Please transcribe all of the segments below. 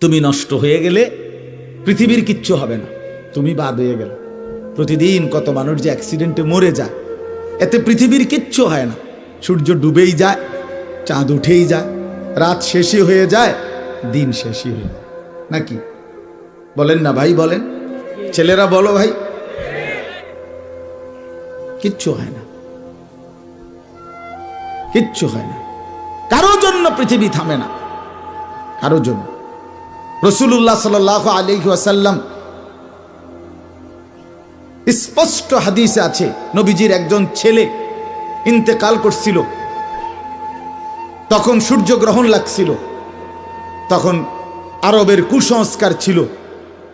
তুমি নষ্ট হয়ে গেলে পৃথিবীর কিচ্ছু হবে না, তুমি বাদ হয়ে গেলে। প্রতিদিন কত মানুষ যে অ্যাক্সিডেন্টে মরে যায়, এতে পৃথিবীর কিচ্ছু হয় না। সূর্য ডুবেই যায়, চাঁদ উঠেই যায়, রাত শেষই হয়ে যায়, দিন শেষই হয়ে যায়, নাকি বলেন না ভাই? বলেন, ছেলেরা বলো ভাই, কিচ্ছু হয় না, কিচ্ছু হয় না। কারো জন্য পৃথিবী থামে না, কারো জন্য। রাসূলুল্লাহ সাল্লাল্লাহু আলাইহি ওয়াসাল্লাম স্পষ্ট হাদিসে আছে, নবীজির একজন ছেলে ইন্তেকাল করছিল, তখন সূর্যগ্রহণ লাগছিল। তখন আরবের কুসংস্কার ছিল,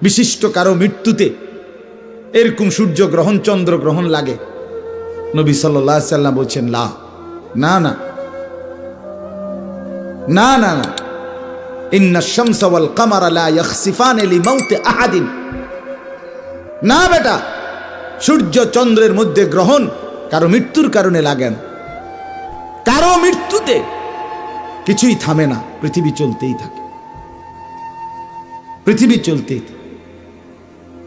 বিশিষ্ট কারো মৃত্যুতে এরকম সূর্যগ্রহণ চন্দ্রগ্রহণ লাগে। নবী সাল্লাল্লাহু আলাইহি ওয়াসাল্লাম বলছেন, না না না না না না, ইন্না শামসা ওয়াল কামারা লা ইয়াখসিফান লিমাউতি আহাদিন। না বেটা, সূর্য চন্দ্রের মধ্যে গ্রহণ কারো মৃত্যুর কারণে লাগে না, কারো মৃত্যুতে কিছুই থামে না, পৃথিবী চলতেই থাকে, পৃথিবী চলতেই থাকে।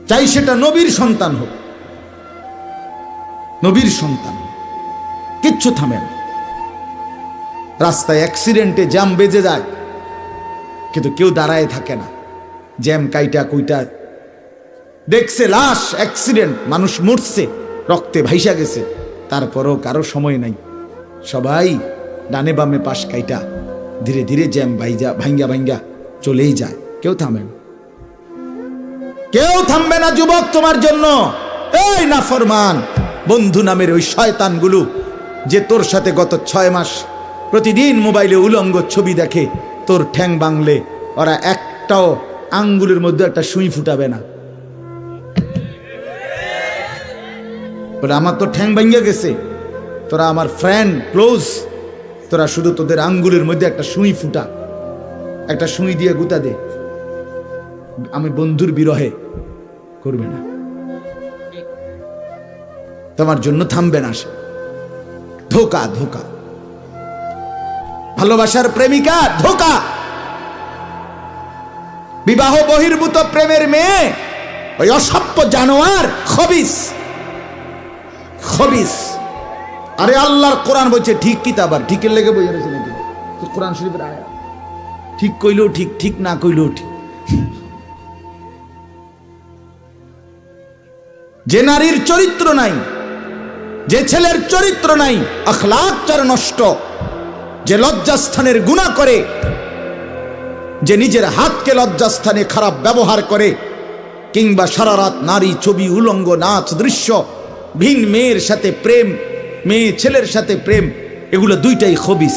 চাই সেটা নবীর সন্তান হোক, নবীর সন্তান হোক, কিচ্ছু থামে না। রাস্তায় অ্যাক্সিডেন্টে জ্যাম বেজে যায়, কিন্তু কেউ দাঁড়ায় থাকে না। জ্যাম কাইটা কুইটা দেখছে, লাশ, অ্যাক্সিডেন্ট, মানুষ মরছে, রক্তে ভাইসা গেছে, তারপরও কারো সময় নাই। সবাই ডানে বামে পাশ কাইটা ধীরে ধীরে জ্যাম ভাঙ্গা ভাঙ্গা চলেই যায়, কেউ থামে না, কেউ থামবে না যুবক তোমার জন্য। এই নাফরমান বন্ধু নামের ওই শয়তানগুলো যে তোর সাথে গত 6 মাস প্রতিদিন মোবাইলে উলঙ্গ ছবি দেখে, তোর ঠ্যাং বাংলে ওরা একটাও আঙ্গুলের মধ্যে একটা সুই ফুটাবে না। আমার তো ঠ্যাং ভাঙ্গা গেছে, তোরা আমার ফ্রেন্ড ক্লোজ, তোরা শুধু তোদের আঙ্গুলের মধ্যে একটা সুই ফুটা, একটা সুই দিয়ে গুতা দে, আমি বন্ধুর বিরহে করবে না, তোমার জন্য থামবে না সে। ধোকা, ধোকা, ভালোবাসার প্রেমিকা ধোকা, বিবাহ বহির্ভূত প্রেমের মেয়ে ওই অসভ্য জানোয়ার, খবিস, খবিস। আরে আল্লাহর কোরআন বলছে ঠিক কিতাব, আর ঠিকের লেগে বই রয়েছে নাকি কোরআন শরীফের আয়াত, ঠিক কইলেও ঠিক, ঠিক না কইলেও ঠিক। যে নারীর চরিত্র নাই, যে ছেলের চরিত্র নাই, আখলাক যার নষ্ট, যে লজ্জাস্থানের গুনাহ করে, যে নিজের হাতকে লজ্জাস্থানে খারাপ ব্যবহার করে, কিংবা সারা রাত নারী ছবি, উলঙ্গ নাচ দৃশ্য, ভিন মেয়ের সাথে প্রেম, মেয়ে ছেলের সাথে প্রেম, এগুলো দুইটাই খবিস।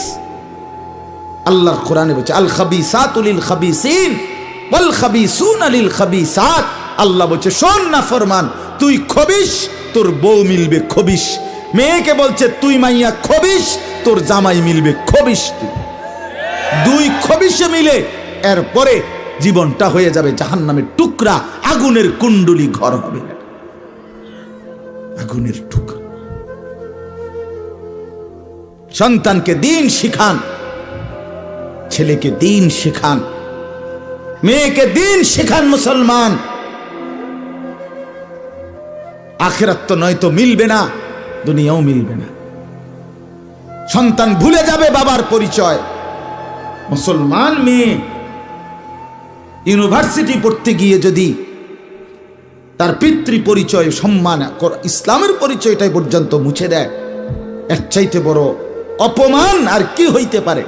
আল্লাহর কোরআনে বলছে আল খাবিসাতু লিল খাবিসিন ওয়াল খাবিসুনা লিল খাবিসাত। আল্লাহ বলছে শোন না ফরমান, তুই খবিস, তোর বউ মিলবে খবিস। মেয়েকে বলছে তুই মাইয়া খবিস, তোর জামাই মিলবে খবিস। তুই দুই খবিসে মিলে এরপরে জীবনটা হয়ে যাবে জাহান্নামের টুকরা, আগুনের কুণ্ডলী ঘর হবে, আগুনের টুকরা। সন্তানকে দিন শিখান, ছেলেকে দিন শেখান, মেয়েকে দিন শেখান। মুসলমান, আখিরাত তো নয়তো মিলবে না, দুনিয়াও মিলবে না। সন্তান ভুলে যাবে বাবার পরিচয়। মুসলমান মেয়ে ইউনিভার্সিটি পড়তে গিয়ে যদি তার পিতৃ পরিচয়, সম্মান, ইসলামের পরিচয়টাই পর্যন্ত মুছে দেয়, এর চাইতে বড় অপমান আর কি হইতে পারে?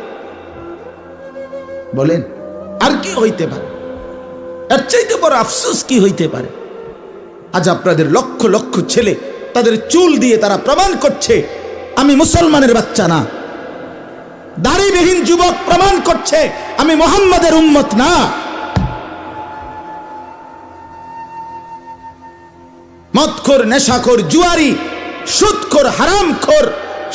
বলেন, আর কি হইতে পারে? এর চাইতে বড় আফসোস কি হইতে পারে? আজ আপনাদের লক্ষ লক্ষ ছেলে তাদের চুল দিয়ে তারা প্রমাণ করছে আমি মুসলমানের বাচ্চা না। দাড়িবিহীন যুবক প্রমাণ করছে আমি মুহাম্মাদের উম্মত না। মদখোর, নেশাখোর, জুয়ারি, সুদখোর, হারামখোর,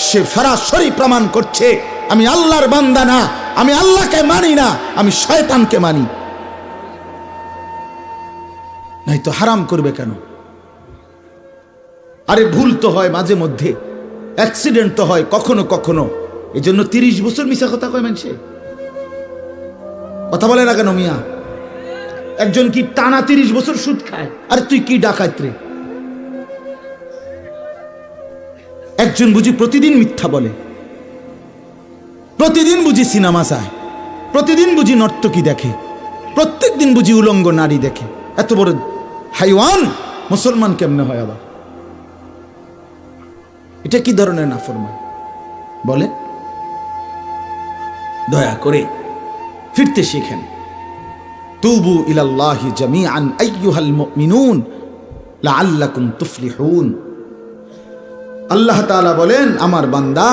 সে সরাসরি প্রমাণ করছে আমি আল্লাহর বান্দা না, আমি আল্লাহকে মানি না, আমি শয়তানকে মানি। নাই তো হারাম করবে কেন? আরে ভুল তো হয় মাঝে মধ্যে, অ্যাক্সিডেন্ট তো হয় কখনো কখনো, এই জন্য 30 বছর মিশা কথা কয় মানুষে। কথা বলে না কেন মিয়া? একজন কি টানা 30 বছর সুদ খায়? আরে তুই কি ডাকাত রে? একজন বুঝি প্রতিদিন মিথ্যা বলে, প্রতিদিন বুঝি সিনেমা চায়, প্রতিদিন বুঝি নর্তকী দেখে, প্রত্যেক দিন বুঝি উলঙ্গ নারী দেখে। এত বড় হাইওয়ান মুসলমান কেমনে হয় আবার? এটা কি ধরনের নাফরমান বলে? দয়া করে ফিরতে শিখেন। তুবু ইলাল্লাহি জামিআন আইয়ুহাল মুমিনুন লাআল্লাকুম তুফলিহুন। আল্লাহ তাআলা বলেন, আমার বান্দা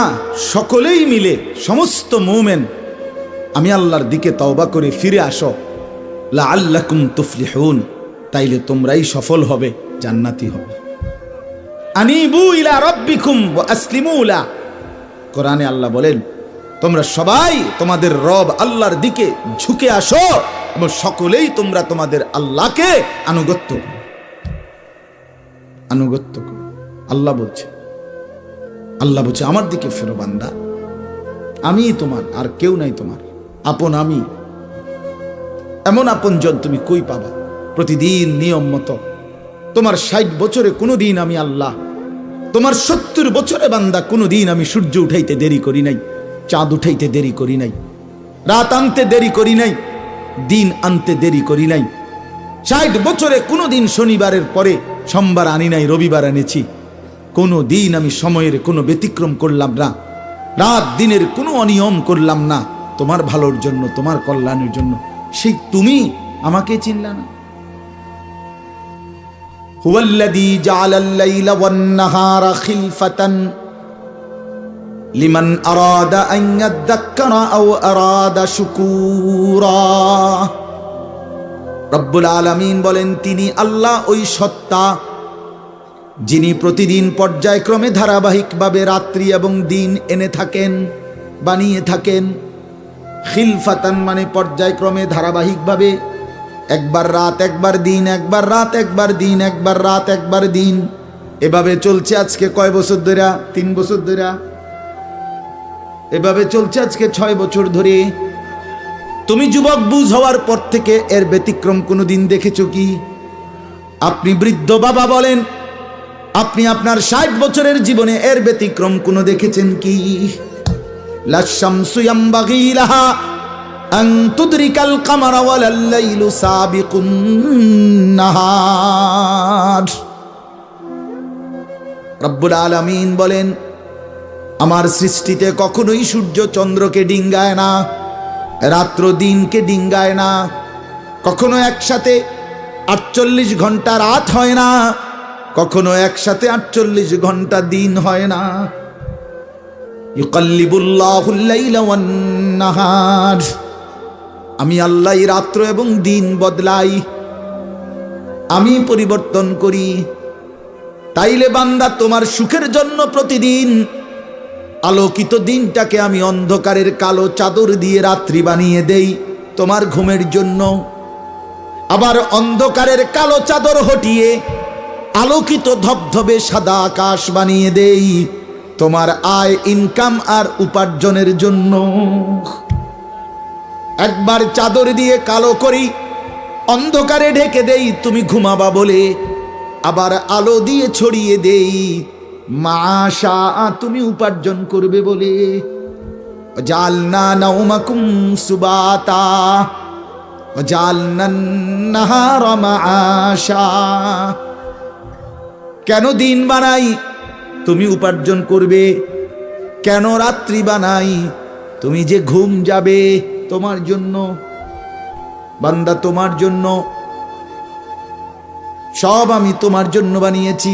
সকলেই মিলে, সমস্ত মুমিন আমি আল্লাহর দিকে তওবা করে ফিরে আসো, লাআল্লাকুম তুফলিহুন, তাইলে তোমরাই সফল হবে, জান্নাতি হবে। আনিবু ইলা রাব্বিকুম ওয়া আসলিমু লা। কোরআনে আল্লাহ বলেন, তোমরা সবাই তোমাদের রব আল্লাহর দিকে ঝুঁকে আসো এবং সকলেই তোমরা তোমাদের আল্লাহকে আনুগত্য করো, আনুগত্য করো। আল্লাহ বলছে, আল্লাহ বলছে আমার দিকে ফেরো বান্দা, আমি তোমার, আর কেউ নাই তোমার আপন। আমি এমন আপন জন তুমি কই পাবা? প্রতিদিন নিয়ম মতো তোমার 60 বছরে কোনোদিন আমি আল্লাহ, তোমার 70 বছরে বান্দা কোনোদিন আমি সূর্য উঠাইতে দেরি করি নাই, চাঁদ উঠাইতে দেরি করি নাই, রাত আনতে দেরি করি নাই, দিন আনতে দেরি করি নাই। 60 বছরে কোনোদিন শনিবারের পরে সোমবার আনি নাই, রবিবার এনেছি। কোনো দিন আমি সময়ের কোনো ব্যতিক্রম করলাম না, রাত দিনের কোনো অনিয়ম করলাম না, তোমার ভালোর জন্য, তোমার কল্যাণের জন্য। সেই তুমি আমাকে চিনলা না? হুয়াল্লাযী জাআলাল লাইলা ওয়ান নাহারা খিলফাতান লিমান আরাদা আন ইয়াযাক্কারা আও আরাদা শুকুরা। রব্বুল আলামিন বলেন, তিনি আল্লাহ ওই সত্তা যিনি প্রতিদিন পর্যায়ক্রমে ধারাবাহিকভাবে রাত্রি এবং দিন এনে থাকেন, বানিয়ে থাকেন। খিলফাতান মানে পর্যায়ক্রমে ধারাবাহিকভাবে, একবার রাত একবার দিন, একবার রাত একবার দিন, একবার রাত একবার দিন, এভাবে চলছে আজকে কয় বছর ধরে? 3 বছর ধরে এভাবে চলছে, আজকে 6 বছর ধরে। তুমি যুবক বুঝ হওয়ার পর থেকে এর ব্যতিক্রম কোনোদিন দেখেছো কি? আপনি বৃদ্ধ বাবা বলেন, আপনি আপনার 60 বছরের জীবনে এর ব্যতিক্রম কোনো দেখেছেন কি? লাশ-শামসু ইয়ামবাগী লাহা আন তুদরিকাল কামারা ওয়ালাল লাইলু সাবিকুন নাহার। রব্বুল আলামিন বলেন, আমার সৃষ্টিতে কখনোই সূর্য চন্দ্রকে ডিঙ্গায় না, রাত্র দিনকে ডিঙ্গায় না, কখনো একসাথে 48 ঘন্টা রাত হয় না, কখনো একসাথে 48 ঘন্টা দিন হয় না। ইউকাল্লিবুল্লাহুল লাইলা ওয়ান নাহার, আমি আল্লাহ রাত্র এবং দিন বদলাই, আমি পরিবর্তন করি। তাইলে বান্দা তোমার সুখের জন্য প্রতিদিন আলোকিত দিনটাকে আমি অন্ধকারের কালো চাদর দিয়ে রাত্রি বানিয়ে দেই তোমার ঘুমের জন্য, আবার অন্ধকারের কালো চাদর হটিয়ে আলোকিত ধবধবে সাদা আকাশ বানিয়ে দেই তোমার আয়, ইনকাম আর উপার্জনের জন্য। একবার চাদর দিয়ে কালো করি, অন্ধকারে ঢেকে দেই তুমি ঘুমাবা বলে, আবার আলো দিয়ে ছড়িয়ে দেই মাশা তুমি উপার্জন করবে বলে। জালনা নাওমাকুম সুবাতা জালনান নাহারা মাআশা। কেন দিন বানাই? তুমি উপার্জন করবে। কেন রাত্রি বানাই? তুমি যে ঘুম যাবে, তোমার জন্য বান্দা, তোমার জন্য। সব আমি তোমার জন্য বানিয়েছি।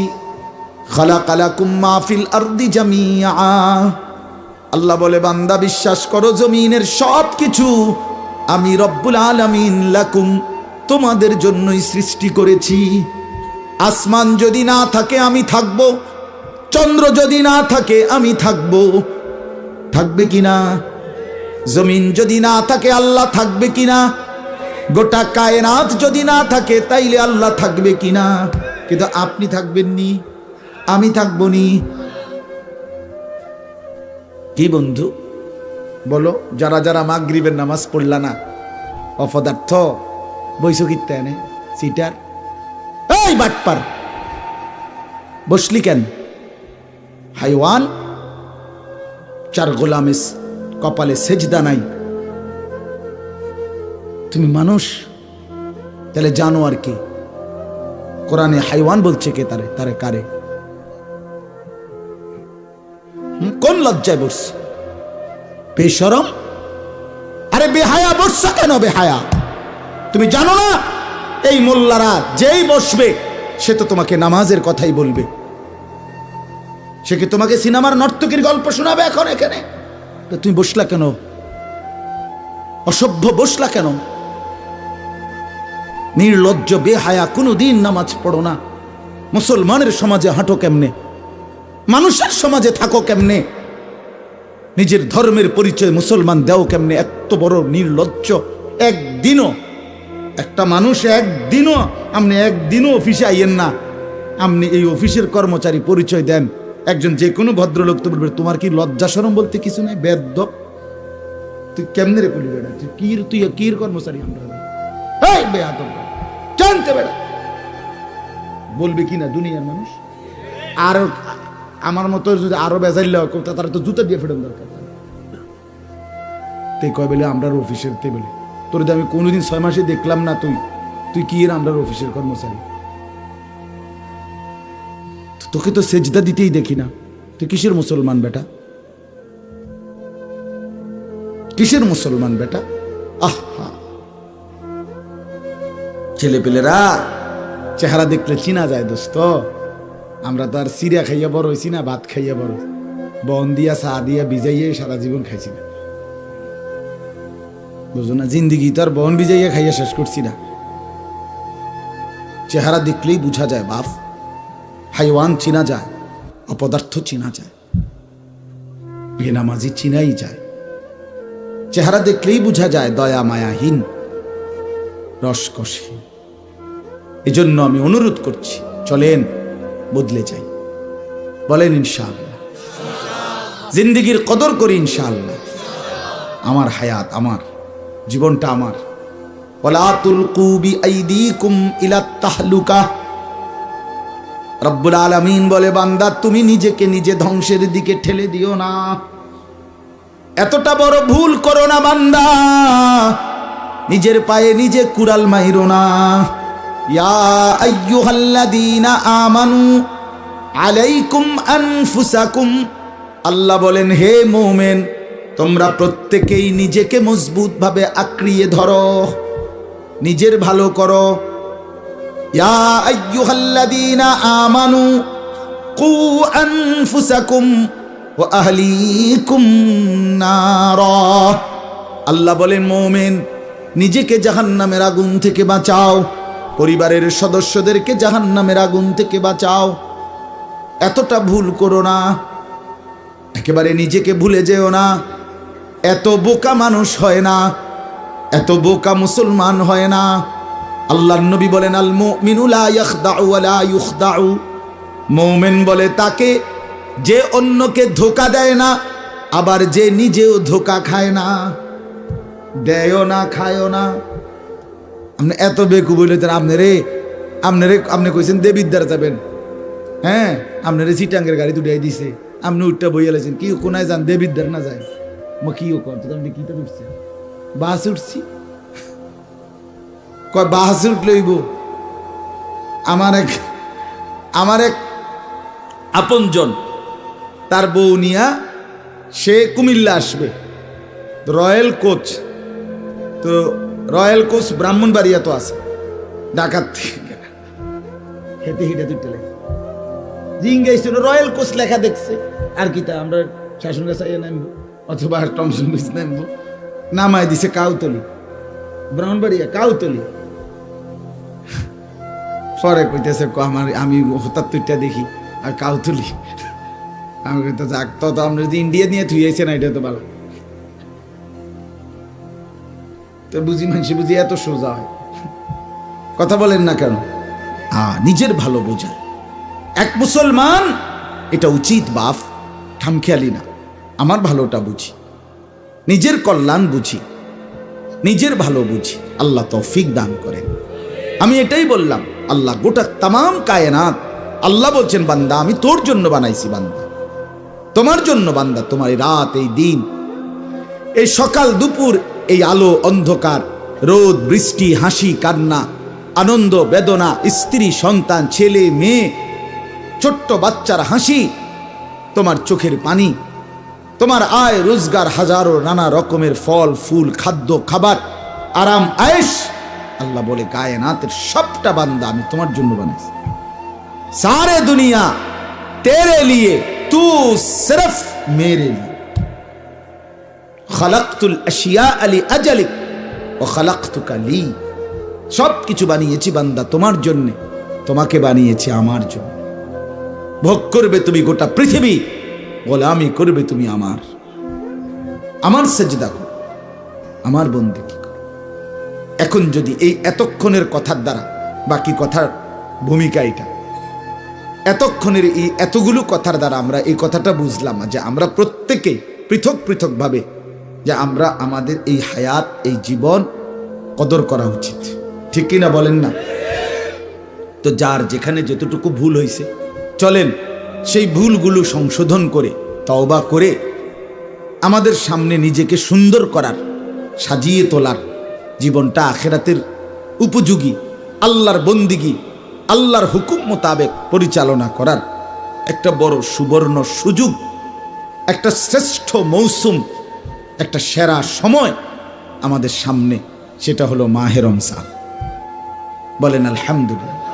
খালাকালাকুম মা ফিল আরদি জামিআ। আল্লাহ বলে, বান্দা বিশ্বাস করো, জমিনের সব কিছু আমি রব্বুল আলামিন লাকুম তোমাদের জন্যই সৃষ্টি করেছি। আসমান যদি না থাকে আমি থাকবো, চন্দ্র যদি না থাকে আমি থাকবো, থাকবে কিনা? জমিন যদি না থাকে আল্লাহ থাকবে কিনা? গোটা কায়নাত যদি না থাকে তাইলে আল্লাহ থাকবে কিনা? কিন্তু আপনি থাকবেননি, আমি থাকবো নি। কি বন্ধু বলো, যারা যারা মাগরিবের নামাজ পড়লা না, অপদার্থ, বইছো কিত্তে এনে সিটার, এই বাটপার বসলি কেন? হাইওয়ান, চার গোলামের কপালে সেজদা নাই, তুমি মানুষ, তাহলে জানোয়ার কে? কোরআনে হাইওয়ান বলছে কে? তারে তারে কারে? কোন লজ্জায় বসছ? বেশরম, আরে বেহায়া বসছ কেন? বেহায়া, তুমি জানো না এই মোল্লারা যেই বসবে সে তো তোমাকে নামাজের কথাই বলবে, সে কি তোমাকে সিনেমার নর্তকীর গল্প শোনাবে এখন এখানে? তো তুমি বসলা কেন? অসভ্য বসলা কেন? নির্লজ্জ বেহায়া, কোনোদিন নামাজ পড়ো না, মুসলমানের সমাজে হাঁটো কেমনে? মানুষের সমাজে থাকো কেমনে? নিজের ধর্মের পরিচয় মুসলমান দেও কেমনে? এত বড় নির্লজ্জ! একদিনও একটা মানুষ, আপনি একদিনও অফিসে আইয়েন না, আপনি এই অফিসের কর্মচারী পরিচয় দেন, একজন যে কোনো ভদ্রলোক তো বলবে তোমার কি লজ্জা শরম বলতে কিছু নাই? বেদ্য, তুই কেমনে রে বলি বেড়া, তুই কির কর্মচারী? আমরা জানতে বেড়া বলবে কি না দুনিয়ার মানুষ? আর আমার মতো যদি আরো বেজাইল তারা তো জুতা দিয়ে ফেরত দরকার। তে কয় বলে আমরা অফিসের, তে বলে তোর আমি কোনোদিন 6 মাসে দেখলাম না, তুই কি এর আমরা অফিসের কর্মচারী? তোকে তো সেজদা দিতেই দেখি না, তুই কিসের মুসলমান বেটা? কিসের মুসলমান বেটা? আহা, ছেলেপেলেরা চেহারা দেখলে চিনা যায় দোস্ত। আমরা তো আর সিরিয়া খাইয়া বড় হয়েছি না, ভাত খাইয়া বড়, বন দিয়া চা দিয়া ভিজাইয়ে সারা জীবন খাইছি না, বুঝো না? জিন্দিগি তো আর বন ভিজাইয়া খাইয়া শেষ করছি না। চেহারা দেখলেই বুঝা যায় বাপ, হাইওয়ান চিনা যায়, অপদার্থ চিনা যায়, বেনামাজি চিনাই যায়। চেহারা দেখলেই বুঝা যায় দয়া মায়াহীন, রসকসহীন। এজন্য আমি অনুরোধ করছি, চলেন বদলে যাই, বলেন ইনশাআল্লাহ। জিন্দিগির কদর করি ইনশাআল্লাহ। আমার হায়াত, আমার জীবনটা আমার। ওয়ালা তুলকু বিআইদিকুম ইলা তাহলুকা। রব্বুল আলামিন বলে, বান্দা তুমি নিজেকে নিজে ধ্বংসের দিকে ঠেলে দিও না, এতটা বড় ভুল করো না বান্দা, নিজের পায়ে নিজে কুড়াল মাইরো না। ইয়া আইয়ুহাল্লাযীনা আমানু আলাইকুম আনফুসাকুম, আল্লাহ বলেন হে মুমিন তোমরা প্রত্যেকেই নিজেকে মজবুত ভাবে আঁকড়িয়ে ধরো, নিজের ভালো করো। ইয়া আইয়ুহাল্লাযীনা আমানু কু আনফুসাকুম ওয়া আহলিকুম নারা, আল্লাহ বলেন মুমিন নিজেকে জাহান্নামের আগুন থেকে বাঁচাও, পরিবারের সদস্যদেরকে জাহান্নামের আগুন থেকে বাঁচাও। এতটা ভুল করো না, একেবারে নিজেকে ভুলে যেও না। এত বোকা মানুষ হয় না, এত বোকা মুসলমান হয় না। আল্লাহর নবী বলেন, আল মুমিনু লা ইয়াখদাউ ওয়া লা ইউখদাউ, মুমিন বলে তাকে যে অন্যকে ধোঁকা দেয় না, আবার যে নিজেও ধোঁকা খায় না। দেয়ও না, খায়ও না। আপনি এত বেকু বলেছেন, আপনি কইছেন দেবিদ্দার যাবেন, হ্যাঁ আপনারে চিটাঙ্গের গাড়ি দুটাই দিছে, আপনি উঠটা বইয়া লাইছেন, কি কোনায় যান দেবিদ্দার না যায়? কিও করতে আপনি কি উঠছেন? বাস উঠছি, কয় বাস উঠলইব। আমার এক আপনজন, তার বউ নিয়া সে কুমিল্লা আসবে, রয়্যাল কোচ, তো রয়্যাল কোচ ব্রাহ্মণবাড়িয়া তো আছে, ঢাকার থেকে হেঁটে হেঁটে দুইটা লেখা জিঙ্গাইছিল, রয়্যাল কোচ লেখা দেখছে। আর কি তা আমরা শাসন গাছাইয়া নামবো অথবা টমসন বিচ নামবো, নামাই দিছে কাউতলি, ব্রাহ্মণবাড়িয়া কাউতলি। পরে কইতেছে আমি হঠাৎ তুইটা দেখি আর কাউতলি, আমি কইতে যাক তো আমরা যদি ইন্ডিয়া নিয়ে থুইয়েছে না, এটা তো ভালো। তো বুঝি মানুষ বুঝি এত সোজা হয়, কথা বলেন না কেন? নিজের ভালো বোঝা এক মুসলমান, এটা উচিত বাপ, খামখেয়ালি না। আমার ভালোটা বুঝি, নিজের কল্যাণ বুঝি, নিজের ভালো বুঝি। আল্লাহ তৌফিক দান করেন। আমি এটাই বললাম, আল্লাহ গোটা তামাম কায়নাত, আল্লাহ বলছেন বান্দা আমি তোর জন্য বানাইছি, বান্দা তোমার জন্য, বান্দা তোমার এই রাত, এই দিন, এই সকাল দুপুর, এই আলো অন্ধকার, রোদ বৃষ্টি, হাসি কান্না, আনন্দ বেদনা, স্ত্রী সন্তান, ছেলে মেয়ে, ছোট্ট বাচ্চার হাসি, তোমার চোখের পানি, তোমার আয় রোজগার, হাজারো নানা রকমের ফল ফুল, খাদ্য খাবার, আরাম আয়েশ, আল্লাহ বলে কায়নাতের সবটা বান্দা আমি তোমার জন্য বানাইছি। सारे दुनिया तेरे लिए, तू सिर्फ मेरे लिए। खलक़तुल अशिया अली अजलिक व खलक़तुका ली। सब কিছু বানিয়েছি বান্দা তোমার জন্য, তোমাকে বানিয়েছি আমার জন্য। ভোগ করবে তুমি গোটা পৃথিবী, গোলামি করবে তুমি আমার সেজদা করো, আমার বন্দেগী করো। এখন যদি এই এতক্ষণের কথার দ্বারা, বাকি কথার ভূমিকা এটা, এতক্ষণের এই এতগুলো কথার দ্বারা আমরা এই কথাটা বুঝলাম যে আমরা প্রত্যেকে পৃথক পৃথক ভাবে যে আমরা আমাদের এই হায়াত, এই জীবন কদর করা উচিত, ঠিক কিনা বলেন না? তো যার যেখানে যতটুকু ভুল হয়েছে, চলেন সেই ভুলগুলো সংশোধন করে, তওবা করে আমাদের সামনে নিজেকে সুন্দর করার, সাজিয়ে তোলার, জীবনটা আখিরাতের উপযোগী, আল্লাহর বন্দিগি, আল্লাহর হুকুম মোতাবেক পরিচালনা করার একটা বড় সুবর্ণ সুযোগ, একটা শ্রেষ্ঠ মৌসুম, একটা সেরা সময় আমাদের সামনে, সেটা হলো মাহে রমজান। বলেন আলহামদুলিল্লাহ।